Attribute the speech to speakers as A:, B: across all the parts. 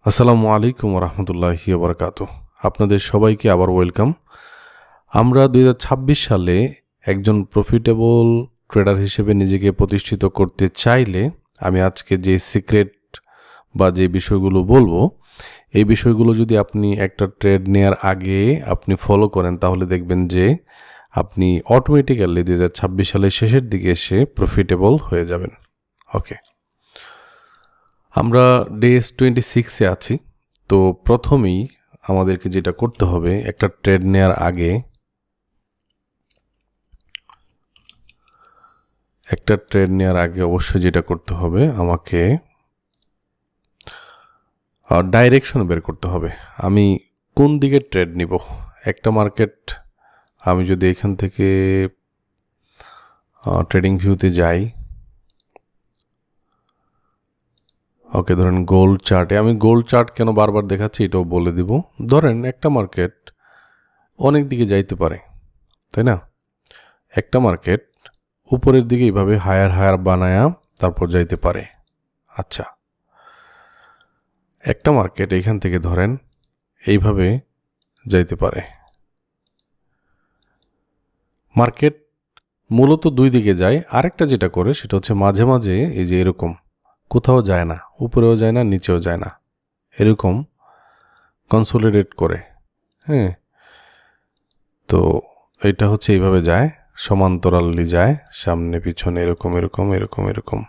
A: আসসালামু আলাইকুম রহমতুল্লাহি বারাকাতুহু। আপনাদের সবাইকে আবার ওয়েলকাম। আমরা 2026 সালে একজন প্রফিটেবল ট্রেডার হিসেবে নিজেকে প্রতিষ্ঠিত করতে চাইলে আমি আজকে যে সিক্রেট বা যে বিষয়গুলো বলবো, এই বিষয়গুলো যদি আপনি একটা ট্রেড নেওয়ার আগে আপনি ফলো করেন তাহলে দেখবেন যে আপনি অটোমেটিক্যালি 2026 সালের শেষের দিকে এসে প্রফিটেবল হয়ে যাবেন। ওকে, আমরা ডেস 26-এ আছি। তো প্রথমেই আমাদেরকে যেটা করতে হবে, একটা ট্রেড নেওয়ার আগে অবশ্যই যেটা করতে হবে, আমাকে ডাইরেকশন বের করতে হবে। আমি কোন দিকে ট্রেড নিব। একটা মার্কেট আমি যদি এখান থেকে ট্রেডিং ভিউতে যাই, ওকে, ধরেন গোল্ড চার্টে, আমি গোল্ড চার্ট কেন বারবার দেখাচ্ছি এটাও বলে দিব। ধরেন একটা মার্কেট অনেক দিকে যাইতে পারে, তাই না? একটা মার্কেট উপরের দিকে এইভাবে হায়ার বানায়া তারপর যাইতে পারে। আচ্ছা, একটা মার্কেট এখান থেকে ধরেন এইভাবে যাইতে পারে। মার্কেট মূলত দুই দিকে যায়। আরেকটা যেটা করে সেটা হচ্ছে মাঝে মাঝে এই যে এরকম কোথাও যায় না, উপরেও যায় না, নিচেও যায় না, এরকম কনসোলিডেট করে। হ্যাঁ, তো এটা হচ্ছে এইভাবে যায়, সমান্তরালি যায়, সামনে পিছনে এরকম এরকম এরকম এরকম,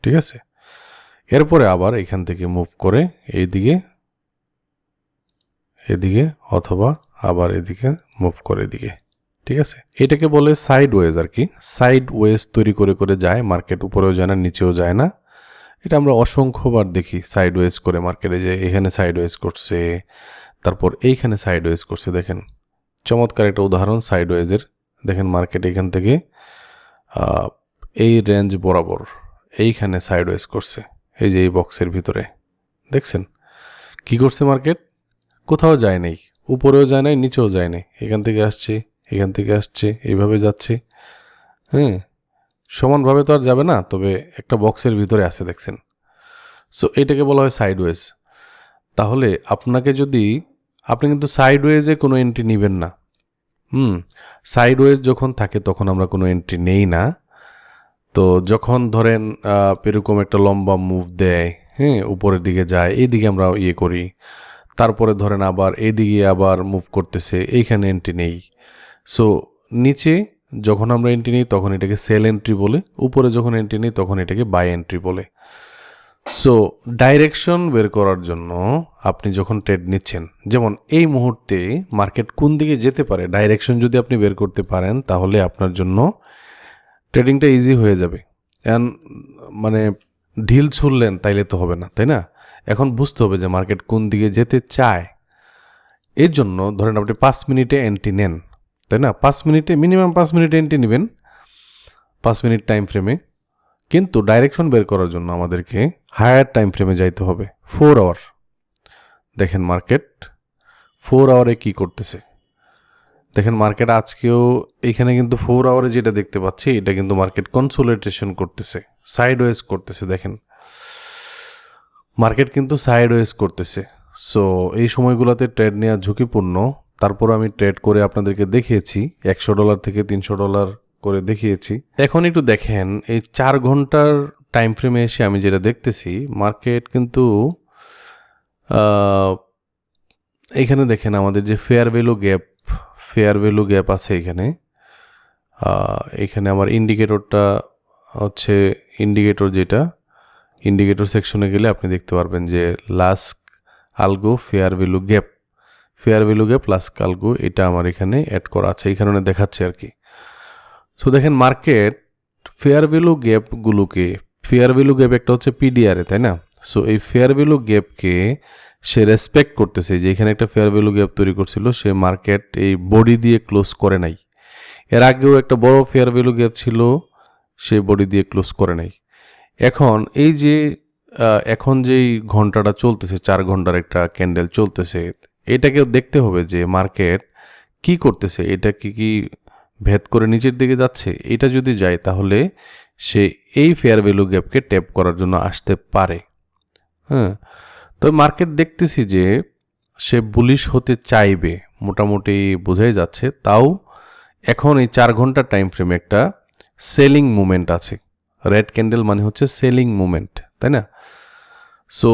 A: ঠিক আছে? এরপরে আবার এখান থেকে মুভ করে এদিকে অথবা আবার এদিকে মুভ করে এদিকে, ঠিক আছে? এটাকে বলে সাইড ওয়েজ আর কি। সাইড ওয়েজ তৈরি করে করে যায়, মার্কেট উপরেও যায় না, নিচেও যায় না। এটা আমরা অসংখ্যবার দেখি সাইড ওয়েজ করে মার্কেটে, যে এখানে সাইড ওয়েজ করছে, তারপর এইখানে সাইড ওয়েজ করছে। দেখেন, চমৎকার একটা উদাহরণ সাইড ওয়েজের। দেখেন মার্কেট এখান থেকে এই রেঞ্জ বরাবর এইখানে সাইড ওয়েজ করছে, এই যে এই বক্সের ভিতরে দেখছেন কি করছে মার্কেট? কোথাও যায় নাই, উপরেও যায় নাই, নিচেও যায় নাই, এখান থেকে আসছে, এইভাবে যাচ্ছে। হ্যাঁ, সমানভাবে তো আর যাবে না, তবে একটা বক্সের ভিতরে আছে, দেখছেন? সো এটাকে বলা হয় সাইড ওয়েজ। তাহলে আপনি কিন্তু সাইড ওয়েজে কোনো এন্ট্রি নেবেন না। সাইড ওয়েজ যখন থাকে তখন আমরা কোনো এন্ট্রি নেই না। তো যখন ধরেন এরকম একটা লম্বা মুভ দেয়, হ্যাঁ, উপরের দিকে যায়, এইদিকে আমরা করি, তারপরে ধরেন আবার এদিকে আবার মুভ করতেছে, এইখানে এন্ট্রি নেই। সো নিচে যখন আমরা এন্ট্রি নিই তখন এটাকে সেল এন্ট্রি বলে, উপরে যখন এন্ট্রি নিই তখন এটাকে বাই এন্ট্রি বলে। সো ডাইরেকশন বের করার জন্য আপনি যখন ট্রেড নিচ্ছেন, যেমন এই মুহূর্তে মার্কেট কোন দিকে যেতে পারে, ডাইরেকশন যদি আপনি বের করতে পারেন তাহলে আপনার জন্য ট্রেডিংটা ইজি হয়ে যাবে। মানে ঢিল ছুড়লেন তাইলে তো হবে না, তাই না? এখন বুঝতে হবে যে মার্কেট কোন দিকে যেতে চায়। এর জন্য ধরেন আপনি 5 মিনিটে এন্ট্রি নেন, তাই না? 5 মিনিটে, মিনিমাম 5 মিনিটে এন্ট্রি নেবেন, 5 মিনিট টাইম ফ্রেমে। কিন্তু ডাইরেকশন বের করার জন্য আমাদেরকে হায়ার টাইম ফ্রেমে যাইতে হবে, 4 আওয়ার। দেখেন মার্কেট 4 আওয়ারে কি করতেছে। দেখেন মার্কেট আজকেও এখানে কিন্তু 4 আওয়ারে যেটা দেখতে পাচ্ছি, এটা কিন্তু মার্কেট কনসোলিডেশন করতেছে, সাইড ওয়েজ করতেছে। দেখেন মার্কেট কিন্তু সাইড ওয়েজ করতেছে। সো এই সময়গুলোতে ট্রেড নেওয়া ঝুঁকিপূর্ণ। তারপর আমি ট্রেড করে আপনাদেরকে দেখিয়েছি, $100 থেকে $300 করে দেখিয়েছি। এখন একটু দেখেন এই 4 ঘন্টার টাইম ফ্রেমে এসে আমি যেটা দেখতেছি, মার্কেট কিন্তু এইখানে দেখেন আমাদের যে ফেয়ার ভ্যালু গ্যাপ আছে এখানে। এখানে আমার ইন্ডিকেটরটা হচ্ছে ইন্ডিকেটর সেকশনে গেলে আপনি দেখতে পারবেন যে লাস্ক আলগো ফেয়ার ভ্যালু গ্যাপ লাস্ক আলগো, এটা আমার এখানে অ্যাড করা আছে, এই কারণে দেখাচ্ছে আর কি। সো দেখেন মার্কেট ফেয়ার ভ্যালু গ্যাপ একটা হচ্ছে পিডিআরে, তাই না? সো এই ফেয়ার ভ্যালু গ্যাপকে সে রেসপেক্ট করতেছে, যে এখানে একটা ফেয়ার ভ্যালু গ্যাপ তৈরি করছিল, সে মার্কেট এই বডি দিয়ে ক্লোজ করে নাই। এর আগেও একটা বড় ফেয়ার ভ্যালু গ্যাপ ছিল, সে বডি দিয়ে ক্লোজ করে নাই। এখন যেই ঘন্টাটা চলতেছে, 4 ঘন্টার একটা ক্যান্ডেল চলতেছে, এটাকেও দেখতে হবে যে মার্কেট কি করতেছে, এটা কি ভেদ করে নিচের দিকে যাচ্ছে। এটা যদি যায় তাহলে সে এই ফেয়ার ভ্যালু গ্যাপকে ট্যাপ করার জন্য আসতে পারে। হ্যাঁ, তো মার্কেট দেখতেছি যে সে বুলিশ হতে চাইবে, মোটামুটি বোঝাই যাচ্ছে। তাও এখন এই 4 ঘন্টার টাইম ফ্রেমে একটা সেলিং মুভমেন্ট আছে। রেড ক্যান্ডেল মানে হচ্ছে সেলিং মুভমেন্ট, তাই না? সো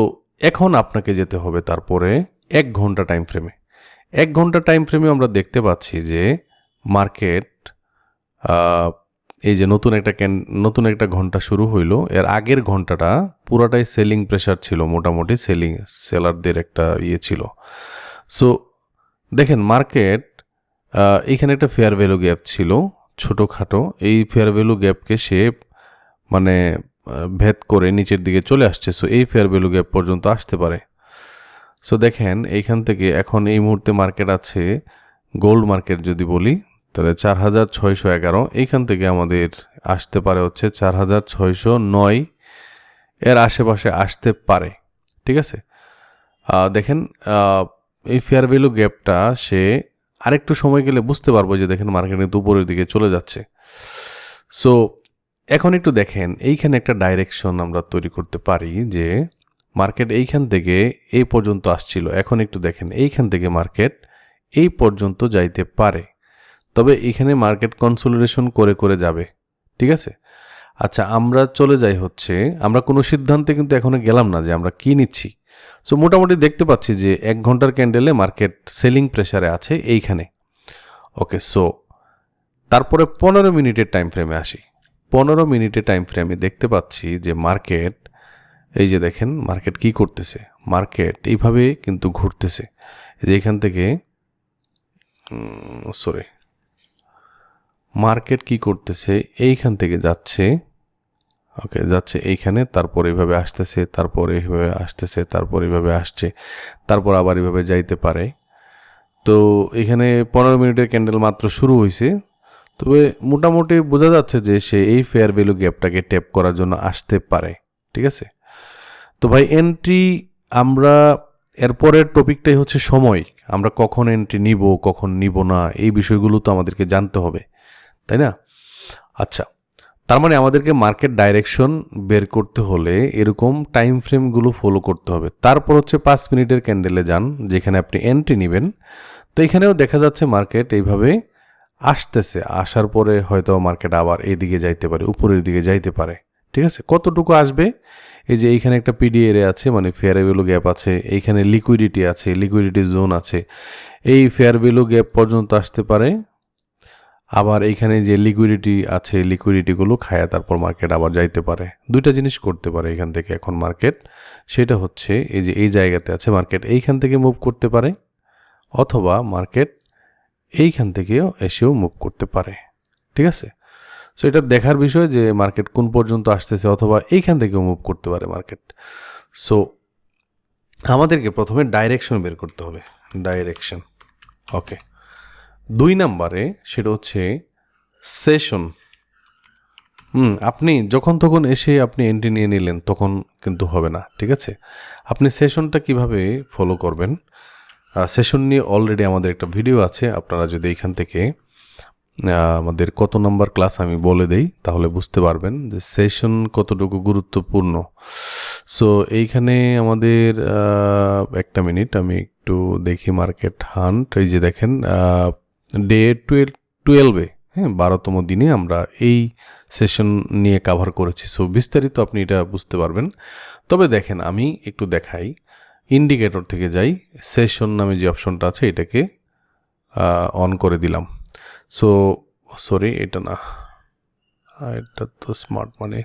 A: এখন আপনাকে যেতে হবে তারপরে 1 ঘন্টা টাইম ফ্রেমে। 1 ঘন্টা টাইম ফ্রেমে আমরা দেখতে পাচ্ছি যে মার্কেট এই যে নতুন একটা ঘন্টা শুরু হইলো। এর আগের ঘন্টাটা পুরাটাই সেলিং প্রেশার ছিল, মোটামুটি সেলারদের একটা ছিল। সো দেখেন মার্কেট এইখানে একটা ফেয়ার ভ্যালু গ্যাপ ছিল ছোটোখাটো। এই ফেয়ার ভ্যালু গ্যাপকে সে মানে ভেদ করে নিচের দিকে চলে আসছে। সো এই ফেয়ার ভ্যালু গ্যাপ পর্যন্ত আসতে পারে। সো দেখেন এইখান থেকে এখন এই মুহূর্তে মার্কেট আছে, গোল্ড মার্কেট যদি বলি তাহলে 4,611। এইখান থেকে আমাদের আসতে পারে হচ্ছে 4,609 এর আশেপাশে আসতে পারে, ঠিক আছে? দেখেন এই ফেয়ার ভ্যালু গ্যাপটা সে আরেকটু সময় গেলে বুঝতে পারবো যে দেখেন মার্কেট কিন্তু উপরের দিকে চলে যাচ্ছে। সো এখন একটু দেখেন এইখানে একটা ডাইরেকশন আমরা তৈরি করতে পারি যে মার্কেট এইখান থেকে এই পর্যন্ত আসছিল। এখন একটু দেখেন এইখান থেকে মার্কেট এই পর্যন্ত যাইতে পারে, তবে এখানে মার্কেট কনসোলিডেশন করে করে যাবে, ঠিক আছে? আচ্ছা, আমরা চলে যাই হচ্ছে, আমরা কোনো সিদ্ধান্তে কিন্তু এখনো গেলাম না যে আমরা কি নিচ্ছি। সো মোটামুটি দেখতে পাচ্ছি যে 1 ঘন্টার ক্যান্ডেলে মার্কেট সেলিং প্রেসারে আছে এইখানে। ওকে, সো তারপরে 15 মিনিটের টাইম ফ্রেমে আসি। 15 মিনিটের টাইম ফ্রেমে দেখতে পাচ্ছি যে মার্কেট, এই যে দেখেন মার্কেট কি করতেছে, মার্কেট এইভাবে কিন্তু ঘুরতেছে। যে এখান থেকে মার্কেট কি করতেছে, এইখান থেকে যাচ্ছে, ওকে যাচ্ছে এইখানে, তারপর এইভাবে আসতেছে, তারপর এইভাবে আসতেছে, তারপর এইভাবে আসছে, তারপর আবার এইভাবে যাইতে পারে। তো এখানে 15 মিনিটের ক্যান্ডেল মাত্র শুরু হয়েছে, তবে মোটামুটি বোঝা যাচ্ছে যে সে এই ফেয়ার ভ্যালু গ্যাপটাকে ট্যাপ করার জন্য আসতে পারে, ঠিক আছে? তো ভাই এন্ট্রি, আমরা এরপরের টপিকটাই হচ্ছে সময়। আমরা কখন এন্ট্রি নিব, কখন নিব না, এই বিষয়গুলো তো আমাদেরকে জানতে হবে, তাই না? আচ্ছা, তার মানে আমাদেরকে মার্কেট ডাইরেকশন বের করতে হলে এরকম টাইম ফ্রেমগুলো ফলো করতে হবে। তারপর হচ্ছে 5 মিনিটের ক্যান্ডেলে যান, যেখানে আপনি এন্ট্রি নেবেন। তো এখানেও দেখা যাচ্ছে মার্কেট এইভাবে আসতেছে, আসার পরে হয়তো মার্কেট আবার এইদিকে যাইতে পারে, উপরের দিকে যাইতে পারে, ঠিক আছে? কতটুকু আসবে, এই যে এইখানে একটা পিডি এরিয়া আছে, মানে ফেয়ার ভ্যালু গ্যাপ আছে, এইখানে লিকুইডিটি আছে, লিকুইডিটি জোন আছে, এই ফেয়ার ভ্যালু গ্যাপ পর্যন্ত আসতে পারে। আবার এইখানে যে লিকুইডিটি আছে, লিকুইডিটিগুলো খায়া তারপর মার্কেট আবার যাইতে পারে। দুইটা জিনিস করতে পারে এখান থেকে এখন মার্কেট, সেটা হচ্ছে এই যে এই জায়গাতে আছে মার্কেট এইখান থেকে মুভ করতে পারে, অথবা মার্কেট এইখান থেকেও এসেও মুভ করতে পারে, ঠিক আছে? সো এটা দেখার বিষয় যে মার্কেট কোন পর্যন্ত আসতেছে, অথবা এইখান থেকেও মুভ করতে পারে মার্কেট। সো আমাদেরকে প্রথমে ডাইরেকশন বের করতে হবে, ডাইরেকশন। ওকে, 2 নম্বরে সেটা হচ্ছে সেশন। আপনি যখন তখন এসে আপনি এন্ট্রি নিয়ে নিলেন তখন কিন্তু হবে না, ঠিক আছে? আপনি সেশনটা কিভাবে ফলো করবেন, সেশন নিয়ে অলরেডি আমাদের একটা ভিডিও আছে। আপনারা যদি এইখান থেকে আমাদের কত নম্বর ক্লাস আমি বলে দেই তাহলে বুঝতে পারবেন যে সেশন কতটুকু গুরুত্বপূর্ণ। সো এইখানে আমাদের একটা মিনিট আমি একটু দেখি মার্কেট হান্ট। এই যে দেখেন ডে 12-এ, হ্যাঁ 12তম দিনে আমরা এই সেশন নিয়ে কাভার করেছি। সো বিস্তারিত আপনি এটা বুঝতে পারবেন। তবে দেখেন আমি একটু দেখাই, ইন্ডিকেটর থেকে যাই, সেশন নামে যে অপশনটা আছে এটাকে অন করে দিলাম। সো সরি, এটা না, এটা তো স্মার্ট মানে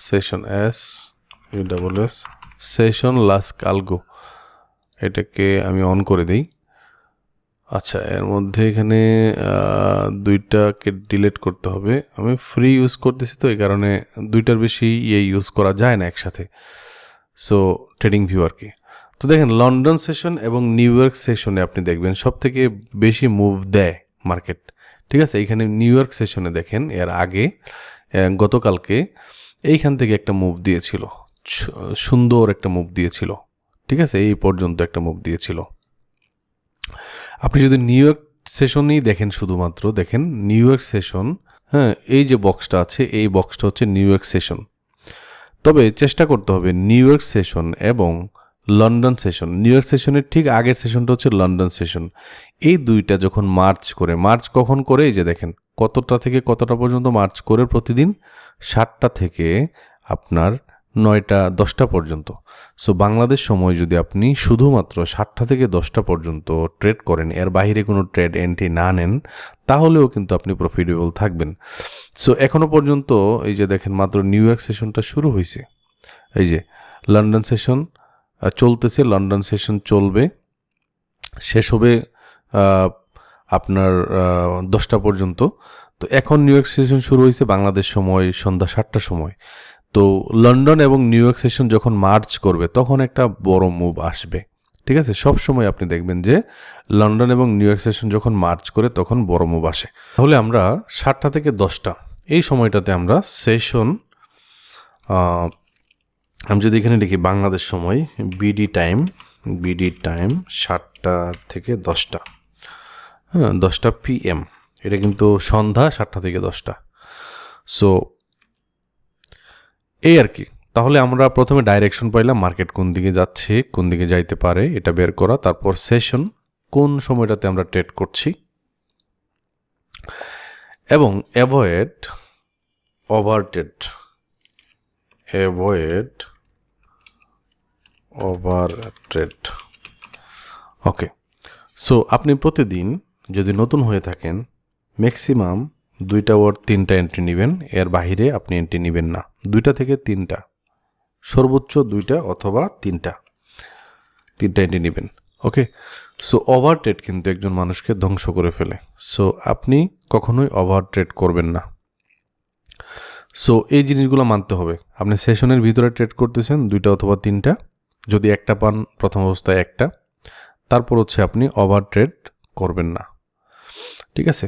A: সেশন SUSS সেশন লাস্ক আলগো, এটাকে আমি অন করে দিই। আচ্ছা, এর মধ্যে এখানে 2টাকে ডিলিট করতে হবে। আমি ফ্রি ইউজ করতেছি তো এই কারণে 2টার বেশি ইউজ করা যায় না একসাথে। সো ট্রেডিং ভিউ আর কি। তো দেখেন লন্ডন সেশন এবং নিউ ইয়র্ক সেশনে আপনি দেখবেন সব থেকে বেশি মুভ দেয় মার্কেট, ঠিক আছে? এইখানে নিউ ইয়র্ক সেশনে দেখেন এর আগে গতকালকে এইখান থেকে একটা মুভ দিয়েছিল, সুন্দর একটা মুভ দিয়েছিল, ঠিক আছে? এই পর্যন্ত একটা মুভ দিয়েছিল। আপনি যদি নিউ ইয়র্ক সেশনেই দেখেন, শুধুমাত্র দেখেন নিউ ইয়র্ক সেশন, হ্যাঁ এই যে বক্সটা আছে এই বক্সটা হচ্ছে নিউ ইয়র্ক সেশন। তবে চেষ্টা করতে হবে নিউ ইয়র্ক সেশন এবং লন্ডন সেশন, নিউ ইয়র্ক সেশনের ঠিক আগের সেশনটা হচ্ছে লন্ডন সেশন, এই দুইটা যখন মার্চ কখন করে, এই যে দেখেন কতটা থেকে কতটা পর্যন্ত মার্চ করে প্রতিদিন 7টা থেকে আপনার 9টা 10টা পর্যন্ত। সো বাংলাদেশ সময় যদি আপনি শুধুমাত্র 7টা থেকে 10টা পর্যন্ত ট্রেড করেন, এর বাইরে কোনো ট্রেড এন্ট্রি না নেন, তাহলেও কিন্তু আপনি প্রফিটেবল থাকবেন। সো এখনও পর্যন্ত এই যে দেখেন মাত্র নিউ ইয়র্ক সেশনটা শুরু হয়েছে, এই যে লন্ডন সেশন চলতেছে, লন্ডন সেশন চলবে, শেষ হবে আপনার 10টা পর্যন্ত। তো এখন নিউ ইয়র্ক সেশন শুরু হয়েছে বাংলাদেশ সময় সন্ধ্যা 7টার সময়। তো লন্ডন এবং নিউ ইয়র্ক সেশন যখন মার্চ করবে তখন একটা বড় মুভ আসবে, ঠিক আছে? সব সময় আপনি দেখবেন যে লন্ডন এবং নিউ ইয়র্ক সেশন যখন মার্চ করে তখন বড় মুভ আসে। তাহলে আমরা 7টা থেকে 10টা এই সময়টাতে আমরা সেশন, আমি যদি এখানে লিখি বাংলাদেশ সময় বিডি টাইম 7টা থেকে 10টা, হ্যাঁ 10টা PM, এটা কিন্তু সন্ধ্যা 7টা থেকে 10টা। সো এই আর কি। তাহলে আমরা প্রথমে ডাইরেকশন পাইলাম মার্কেট কোন দিকে যাচ্ছে, কোন দিকে যাইতে পারে এটা বের করা, তারপর সেশন কোন সময়টাতে আমরা ট্রেড করছি, এবং অ্যাভয়েড ওভার ট্রেড। ওকে, সো আপনি প্রতিদিন যদি নতুন হয়ে থাকেন ম্যাক্সিমাম 2টা ওর 3টা এন্ট্রি নেবেন, এর বাইরে আপনি এন্ট্রি নেবেন না। 2টা থেকে 3টা, সর্বোচ্চ 2টা অথবা 3টা এন্ট্রি নেবেন। ওকে, সো ওভার ট্রেড কিন্তু একজন মানুষকে ধ্বংস করে ফেলে। সো আপনি কখনোই ওভার ট্রেড করবেন না। সো এই জিনিসগুলো মানতে হবে। আপনি সেশনের ভিতরে ট্রেড করতেছেন 2টা অথবা 3টা, যদি একটা পান প্রথম অবস্থায় একটা, তারপর হচ্ছে আপনি ওভার ট্রেড করবেন না, ঠিক আছে?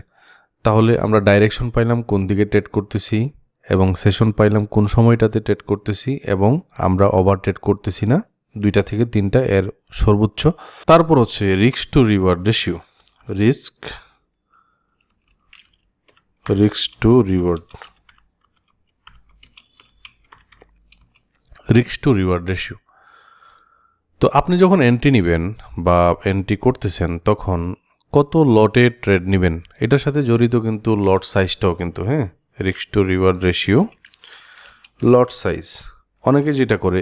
A: তাহলে আমরা ডাইরেকশন পাইলাম কোন দিকে ট্রেড করতেছি, এবং সেশন পাইলাম কোন সময়টাতে ট্রেড করতেছি, এবং আমরা ওভার ট্রেড করতেছি না 2টা থেকে 3টা এর সর্বোচ্চ। তারপর হচ্ছে risk to reward ratio, risk to reward ratio. তো আপনি যখন এন্ট্রি নেবেন বা এন্ট্রি করতেছেন তখন কত লটে ট্রেড নেবেন, এটার সাথে জড়িত কিন্তু লট সাইজটাও কিন্তু, হ্যাঁ, risk to reward ratio, lot size. অনেকে যেটা করে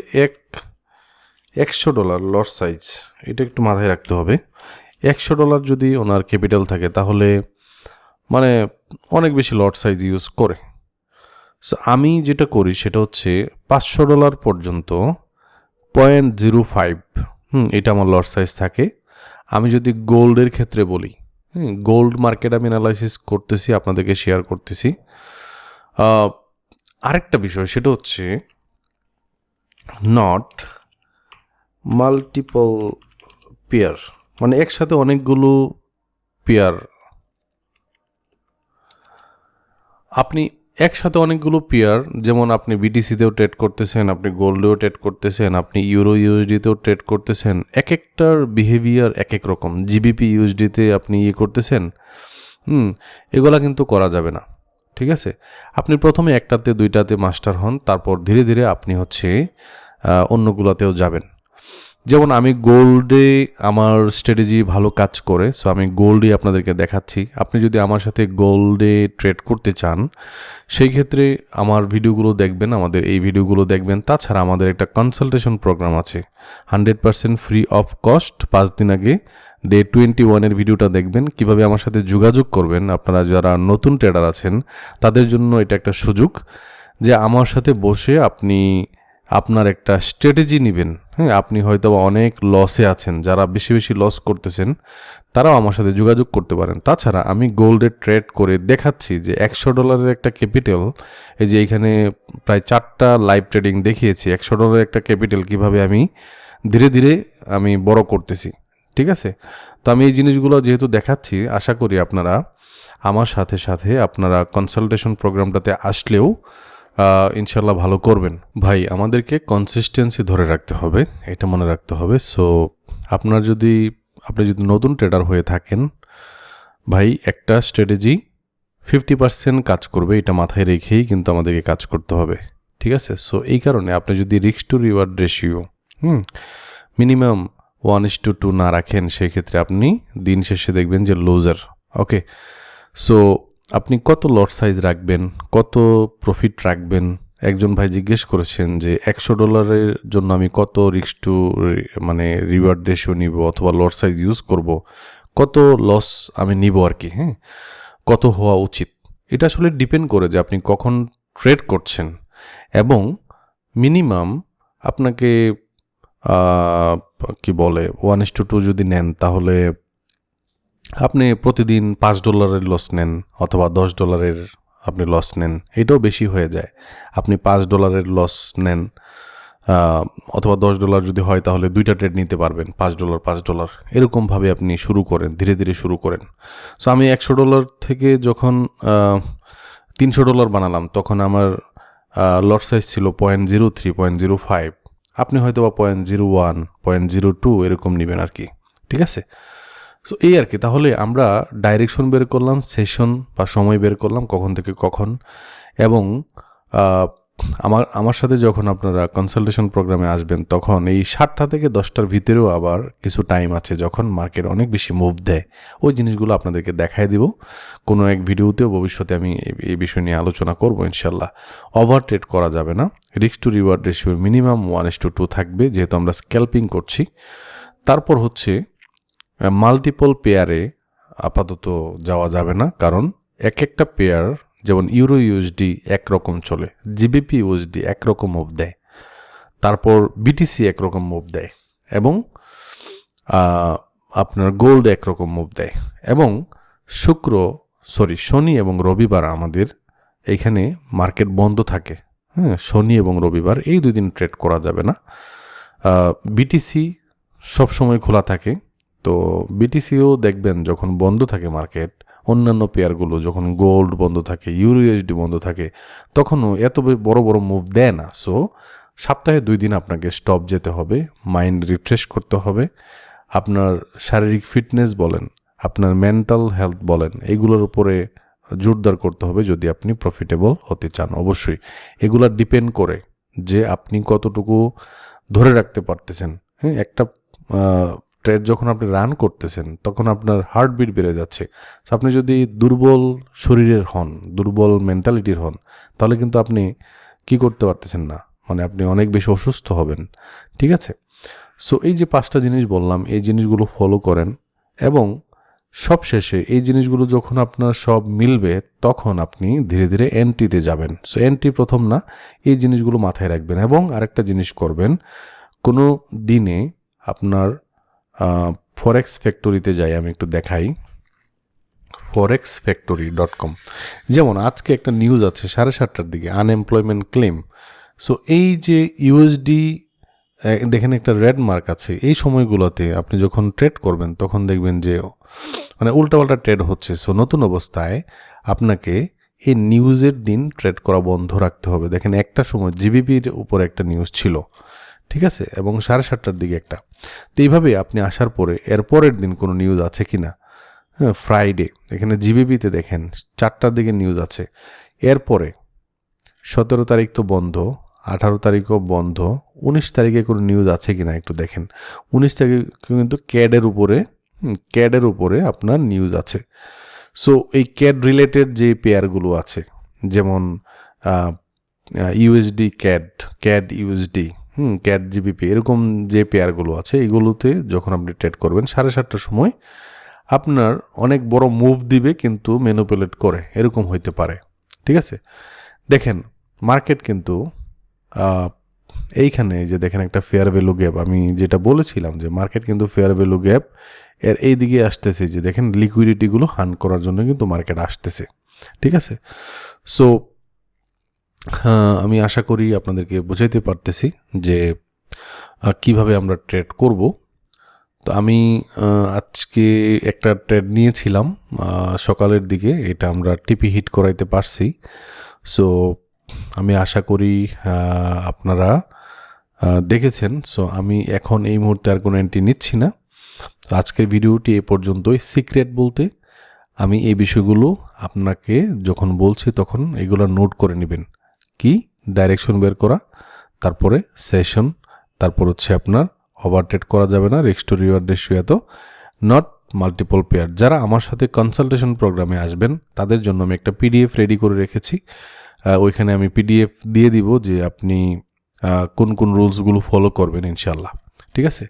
A: $100 লট সাইজ, এটা একটু মাথায় রাখতে হবে। $100 যদি ওনার ক্যাপিটাল থাকে তাহলে মানে অনেক বেশি লট সাইজ ইউজ করে। সো আমি যেটা করি সেটা হচ্ছে $500 পর্যন্ত 0.05, এটা আমার লট সাইজ থাকে। আমি যদি গোল্ডের ক্ষেত্রে বলি, গোল্ড মার্কেট আমি অ্যানালাইসিস করতেছি, আপনাদেরকে শেয়ার করতেছি। আরেকটা বিষয় সেটা হচ্ছে নট মাল্টিপল পেয়ার, মানে একসাথে অনেকগুলো পেয়ার, আপনি একসাথে অনেকগুলো পেয়ার, যেমন আপনি বিটিসিতেও ট্রেড করতেছেন, আপনি গোল্ডেও ট্রেড করতেছেন, আপনি ইউরো ইউএসডিতেও ট্রেড করতেছেন, এক একটার বিহেভিয়ার এক এক রকম। জিবিপি ইউএসডিতে আপনি করতেছেন, এগুলা কিন্তু করা যাবে না, ঠিক আছে? আপনি প্রথমে একটাতে 2টাতে মাস্টার হন, তারপর ধীরে ধীরে আপনি হচ্ছে অন্যগুলোতেও যাবেন। যেমন আমি গোল্ডে আমার স্ট্র্যাটেজি ভালো কাজ করে, সো আমি গোল্ডে আপনাদেরকে দেখাচ্ছি। আপনি যদি আমার সাথে গোল্ডে ট্রেড করতে চান সেই ক্ষেত্রে আমার ভিডিওগুলো দেখবেন, আমাদের এই ভিডিওগুলো দেখবেন। তাছাড়া আমাদের একটা কনসালটেশন প্রোগ্রাম আছে 100% ফ্রি অফ কস্ট। 5 দিন আগে ডে 21 ভিডিওটা দেখবেন, কিভাবে আমার সাথে যোগাযোগ করবেন। আপনারা যারা নতুন ট্রেডার আছেন তাদের জন্য এটা একটা সুযোগ যে আমার সাথে বসে আপনি আপনার একটা স্ট্র্যাটেজি নেবেন। হ্যাঁ, আপনি হয়তো অনেক লসে আছেন, যারা বেশি বেশি লস করতেছেন তারাও আমার সাথে যোগাযোগ করতে পারেন। তাছাড়া আমি গোল্ডে ট্রেড করে দেখাচ্ছি যে $100 একটা ক্যাপিটাল, এই যে এখানে প্রায় 4টা লাইভ ট্রেডিং দেখিয়েছি, $100 একটা ক্যাপিটাল কিভাবে আমি ধীরে ধীরে আমি বড় করতেছি, ঠিক আছে? তো আমি এই জিনিসগুলো যেহেতু দেখাচ্ছি, আশা করি আপনারা আমার সাথে সাথে আপনারা কনসালটেশন প্রোগ্রামটাতে আসলেও ইনশাল্লাহ ভালো করবেন। ভাই, আমাদেরকে কনসিস্টেন্সি ধরে রাখতে হবে, এটা মনে রাখতে হবে। সো আপনি যদি নতুন ট্রেডার হয়ে থাকেন, ভাই একটা স্ট্র্যাটেজি 50% কাজ করবে, এটা মাথায় রেখেই কিন্তু আমাদেরকে কাজ করতে হবে, ঠিক ঠিক আছে? সো এই কারণে আপনি যদি risk to reward ratio minimum 1:2 না রাখেন, সেক্ষেত্রে আপনি দিন শেষে দেখবেন যে লুজার। ওকে, সো আপনি কত লট সাইজ রাখবেন, কত প্রফিট রাখবেন? একজন ভাই জিজ্ঞেস করেছেন যে $100 জন্য আমি কত রিস্ক টু রিওয়ার্ড রেশিও নিব অথবা লট সাইজ ইউজ করব, কত লস আমি নিব আর কি, হ্যাঁ, কত হওয়া উচিত। এটা আসলে ডিপেন্ড করে যে আপনি কখন ট্রেড করছেন, এবং মিনিমাম আপনাকে কি বলে $1:2 যদি নেন, তাহলে আপনি প্রতিদিন $5 লস নেন অথবা $10 আপনি লস নেন, এটাও বেশি হয়ে যায়। আপনি $5 লস নেন অথবা $10 যদি হয়, তাহলে 2টা ট্রেড নিতে পারবেন, $5 এরকমভাবে আপনি শুরু করেন, ধীরে ধীরে শুরু করেন। সো আমি $100 থেকে যখন $300 বানালাম, তখন আমার লট সাইজ ছিল 0.03, 0.05। আপনি হয়তো বা 0.01, 0.02 এরকম নেবেন আর কি, ঠিক আছে? সো এই আর কি। তাহলে আমরা ডাইরেকশন বের করলাম, সেশন বা সময় বের করলাম কখন থেকে কখন, এবং আমার সাথে যখন আপনারা কনসালটেশন প্রোগ্রামে আসবেন, তখন এই 7টা থেকে 10টার ভিতরেও আবার কিছু টাইম আছে যখন মার্কেট অনেক বেশি মুভ দেয়। ওই জিনিসগুলো আপনাদেরকে দেখায় দিব কোনো এক ভিডিওতেও। ভবিষ্যতে আমি এই বিষয় নিয়ে আলোচনা করব ইনশাল্লাহ। ওভার ট্রেড করা যাবে না, রিস্ক টু রিওয়ার্ড রেশিওর মিনিমাম 1:2 থাকবে, যেহেতু আমরা স্ক্যাল্পিং করছি। তারপর হচ্ছে মাল্টিপল পেয়ারে আপাতত যাওয়া যাবে না, কারণ একটা পেয়ার, যেমন ইউরো ইউএসডি একরকম চলে, জিবিপি ইউএসডি একরকম মুভ দেয়, তারপর বিটিসি একরকম মুভ দেয়, এবং আপনার গোল্ড একরকম মুভ দেয়। এবং শনি এবং রবিবার আমাদের এইখানে মার্কেট বন্ধ থাকে, হ্যাঁ, শনি এবং রবিবার এই 2 দিন ট্রেড করা যাবে না। বিটিসি সবসময় খোলা থাকে, তো বিটিসিও দেখবেন যখন বন্ধ থাকে মার্কেট, অন্যান্য পেয়ারগুলো যখন গোল্ড বন্ধ থাকে, ইউরো ইউএসডি বন্ধ থাকে, তখনও এত বড় বড় মুভ দেয় না। সো সপ্তাহে 2 দিন আপনাকে স্টপ যেতে হবে, মাইন্ড রিফ্রেশ করতে হবে। আপনার শারীরিক ফিটনেস বলেন, আপনার মেন্টাল হেলথ বলেন, এগুলোর উপরে জোরদার করতে হবে যদি আপনি প্রফিটেবল হতে চান। অবশ্যই এগুলা ডিপেন্ড করে যে আপনি কতটুকু ধরে রাখতে পারতেছেন। হ্যাঁ, একটা ট্রেড যখন আপনি রান করতেছেন, তখন আপনার হার্টবিট বেড়ে যাচ্ছে। আপনি যদি দুর্বল শরীরের হন, দুর্বল মেন্টালিটির হন, তাহলে কিন্তু আপনি কি করতে পারতেছেন না, আপনি অনেক বেশি অসুস্থ হবেন, ঠিক আছে? সো এই যে 5টা জিনিস বললাম, এই জিনিসগুলো ফলো করেন, এবং সবশেষে এই জিনিসগুলো যখন আপনার সব মিলবে, তখন আপনি ধীরে ধীরে এন্ট্রিতে যাবেন। সো এন্ট্রি প্রথম না, এই জিনিসগুলো মাথায় রাখবেন। এবং আরেকটা জিনিস করবেন, কোনো দিনে আপনার ফরেক্স ফ্যাক্টরিতে যাই, আমি একটু দেখাই, forexfactory.com। যেমন আজকে একটা নিউজ আছে 7:30টার দিকে, আনএমপ্লয়মেন্ট ক্লেম। সো এই যে ইউএসডি দেখেন একটা রেড মার্ক আছে, এই সময়গুলোতে আপনি যখন ট্রেড করবেন, তখন দেখবেন যে উল্টাপাল্টা ট্রেড হচ্ছে। সো নতুন অবস্থায় আপনাকে এই নিউজের দিন ট্রেড করা বন্ধ রাখতে হবে। দেখেন একটা সময় জিবিপির উপর একটা নিউজ ছিল, ঠিক আছে, এবং 7:30টার দিকে একটা। তো এইভাবে আপনি আসার পরে এরপরের দিন কোনো নিউজ আছে কি না, হ্যাঁ, ফ্রাইডে এখানে জিবিপিতে দেখেন 4টার দিকে নিউজ আছে। এরপরে 17 তারিখ তো বন্ধ, 18 তারিখও বন্ধ, 19 তারিখে কোনো নিউজ আছে কি না একটু দেখেন। 19 তারিখে কিন্তু ক্যাডের উপরে আপনার নিউজ আছে। সো এই ক্যাড রিলেটেড যে পেয়ারগুলো আছে, যেমন USD CAD USD, CAD GBP, এরকম যে পেয়ারগুলো আছে, এগুলোতে যখন আপনি ট্রেড করবেন 7:30টার সময়, আপনার অনেক বড় মুভ দিবে, কিন্তু ম্যানিপুলেট করে, এরকম হইতে পারে, ঠিক আছে? দেখেন মার্কেট কিন্তু এইখানে যে দেখেন একটা ফেয়ার ভ্যালু গ্যাপ, আমি যেটা বলেছিলাম যে মার্কেট কিন্তু ফেয়ার ভ্যালু গ্যাপ এর এই দিকে আসতেছে, যে দেখেন লিকুইডিটিগুলো হান্ট করার জন্য কিন্তু মার্কেট আসতেছে, ঠিক আছে? সো আমি আশা করি আপনাদেরকে বোঝাইতে পারতেছি যে কিভাবে আমরা ট্রেড করব। তো আমি আজকে একটা ট্রেড নিয়েছিলাম সকালের দিকে, এটা আমরা টিপি হিট করাইতে পারছি। সো আমি আশা করি আপনারা দেখেছেন। সো আমি এখন এই মুহূর্তে আর কোনো এন্ট্রি নিচ্ছি না। তো আজকের ভিডিওটি এ পর্যন্তই। সিক্রেট বলতে আমি এই বিষয়গুলো আপনাকে যখন বলছি, তখন এগুলো নোট করে নেবেন। কি ডাইরেকশন বের করা, তারপরে সেশন, তারপর হচ্ছে আপনার ওভারটেড করা যাবে না, রিস্ক টু রিওয়ার্ড রেশিও এত, নট মাল্টিপল পেয়ার। যারা আমার সাথে কনসালটেশন প্রোগ্রামে আসবেন তাদের জন্য আমি একটা পিডিএফ রেডি করে রেখেছি। ওইখানে আমি পিডিএফ দিয়ে দিব যে আপনি কোন কোন রুলসগুলো ফলো করবেন ইনশাল্লাহ। ঠিক আছে,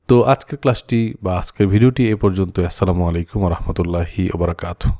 A: তো আজকের ক্লাসটি বা আজকের ভিডিওটি এ পর্যন্ত। আসসালামু আলাইকুম ওয়া রাহমাতুল্লাহি ওয়া বারাকাতুহু।